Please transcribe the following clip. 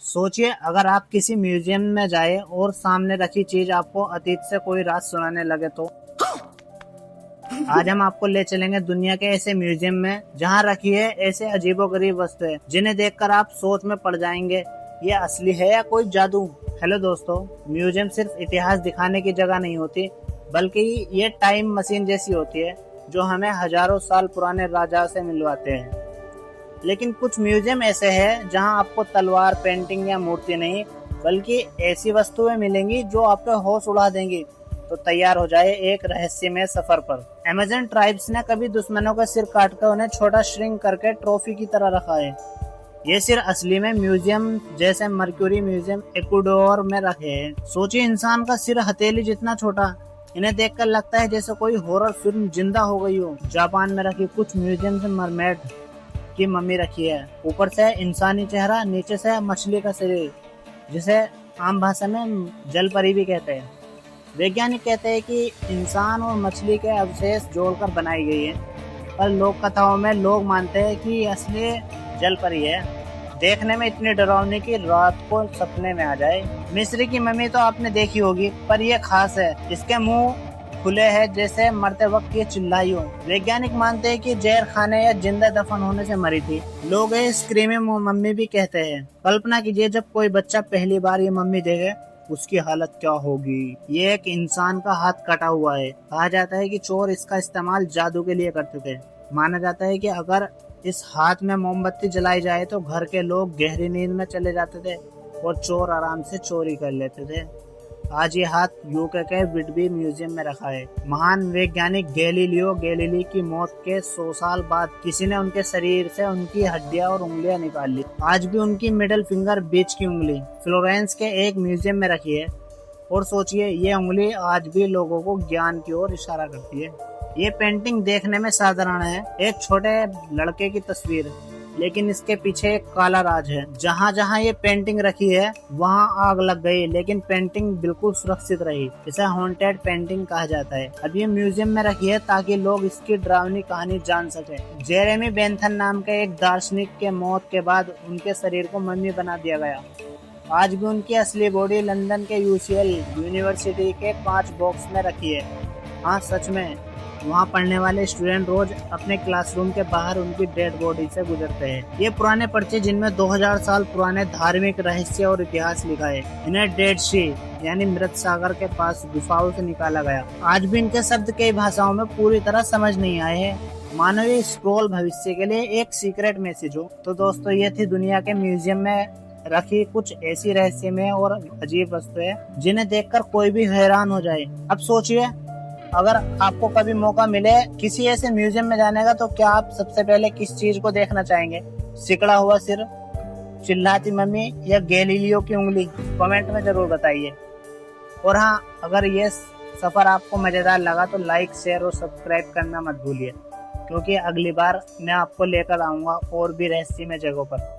सोचिए अगर आप किसी म्यूजियम में जाए और सामने रखी चीज आपको अतीत से कोई राज सुनाने लगे तो। आज हम आपको ले चलेंगे दुनिया के ऐसे म्यूजियम में जहां रखी है ऐसे अजीबोगरीब वस्तुएं जिन्हें देखकर आप सोच में पड़ जाएंगे ये असली है या कोई जादू। हेलो दोस्तों, म्यूजियम सिर्फ इतिहास दिखाने की जगह नहीं होती, बल्कि ये टाइम मशीन जैसी होती है जो हमें हजारों साल पुराने राजा से मिलवाते हैं। लेकिन कुछ म्यूजियम ऐसे हैं जहां आपको तलवार, पेंटिंग या मूर्ति नहीं, बल्कि ऐसी वस्तुएं मिलेंगी जो आपके होश उड़ा देंगी। तो तैयार हो जाए एक रहस्यमय सफर पर। अमेज़न ट्राइब्स ने कभी दुश्मनों का सिर काटकर उन्हें छोटा श्रिंक करके ट्रॉफी की तरह रखा है। ये सिर असली में म्यूजियम जैसे मर्क्यूरी म्यूजियम इक्वाडोर में रखे हैं। सोचिए इंसान का सिर हथेली जितना छोटा, इन्हें देखकर लगता है जैसे कोई हॉरर फिल्म जिंदा हो गई हो। जापान में रखी कुछ म्यूजियम में मरमेड की मम्मी रखी है। ऊपर से इंसानी चेहरा, नीचे से मछली का शरीर, जिसे आम भाषा में जल परी भी कहते हैं। वैज्ञानिक कहते हैं कि इंसान और मछली के अवशेष जोड़कर बनाई गई है, पर लोक कथाओं में लोग मानते हैं कि असली जल परी है। देखने में इतनी डरावनी कि रात को सपने में आ जाए। मिस्र की मम्मी तो आपने देखी होगी, पर यह खास है, इसके मुंह खुले हैं जैसे मरते वक्त ये चिल्लाई हो। वैज्ञानिक मानते हैं कि जहर खाने या जिंदा दफन होने से मरी थी। लोग स्क्रीमिंग मम्मी भी कहते हैं। कल्पना कीजिए जब कोई बच्चा पहली बार ये मम्मी देखे, उसकी हालत क्या होगी। ये एक इंसान का हाथ कटा हुआ है। कहा जाता है कि चोर इसका इस्तेमाल जादू के लिए करते थे। माना जाता है कि अगर इस हाथ में मोमबत्ती जलाई जाए तो घर के लोग गहरी नींद में चले जाते थे और चोर आराम से चोरी कर लेते थे। आज ये हाथ यूके के विटबी म्यूजियम में रखा है। महान वैज्ञानिक गैलीलियो गैलीली की मौत के 100 साल बाद किसी ने उनके शरीर से उनकी हड्डियां और उंगलियां निकाल ली। आज भी उनकी मिडिल फिंगर, बीच की उंगली, फ्लोरेंस के एक म्यूजियम में रखी है। और सोचिए ये उंगली आज भी लोगों को ज्ञान की ओर इशारा करती है। ये पेंटिंग देखने में साधारण है, एक छोटे लड़के की तस्वीर, लेकिन इसके पीछे एक काला राज है। जहाँ जहाँ ये पेंटिंग रखी है वहाँ आग लग गई, लेकिन पेंटिंग बिल्कुल सुरक्षित रही। इसे हॉन्टेड पेंटिंग कहा जाता है। अब ये म्यूजियम में रखी है ताकि लोग इसकी डरावनी कहानी जान सके। जेरेमी बेंथन नाम के एक दार्शनिक के मौत के बाद उनके शरीर को मम्मी बना दिया गया। आज भी उनकी असली बॉडी लंदन के यूसीएल यूनिवर्सिटी के 5 बॉक्स में रखी है। हाँ सच में, वहाँ पढ़ने वाले स्टूडेंट रोज अपने क्लासरूम के बाहर उनकी डेड बॉडी से गुजरते हैं। ये पुराने पर्चे जिनमें 2000 साल पुराने धार्मिक रहस्य और इतिहास लिखा है। इन्हें डेड सी यानी मृत सागर के पास गुफाओं से निकाला गया। आज भी इनके शब्द कई भाषाओं में पूरी तरह समझ नहीं आए हैं। मानवीय स्क्रॉल भविष्य के लिए एक सीक्रेट मैसेज हो। तो दोस्तों, ये थी दुनिया के म्यूजियम में रखी कुछ ऐसी रहस्यमय और अजीब वस्तुएं जिन्हें देखकर कोई भी हैरान हो जाए। अब सोचिए अगर आपको कभी मौका मिले किसी ऐसे म्यूजियम में जाने का, तो क्या आप सबसे पहले किस चीज को देखना चाहेंगे? सिकड़ा हुआ सिर, चिल्लाती मम्मी या गैलीलियो की उंगली? कमेंट में जरूर बताइए। और हाँ, अगर ये सफर आपको मजेदार लगा तो लाइक, शेयर और सब्सक्राइब करना मत भूलिए, क्योंकि अगली बार मैं आपको लेकर आऊंगा और भी रहस्यमय जगहों पर।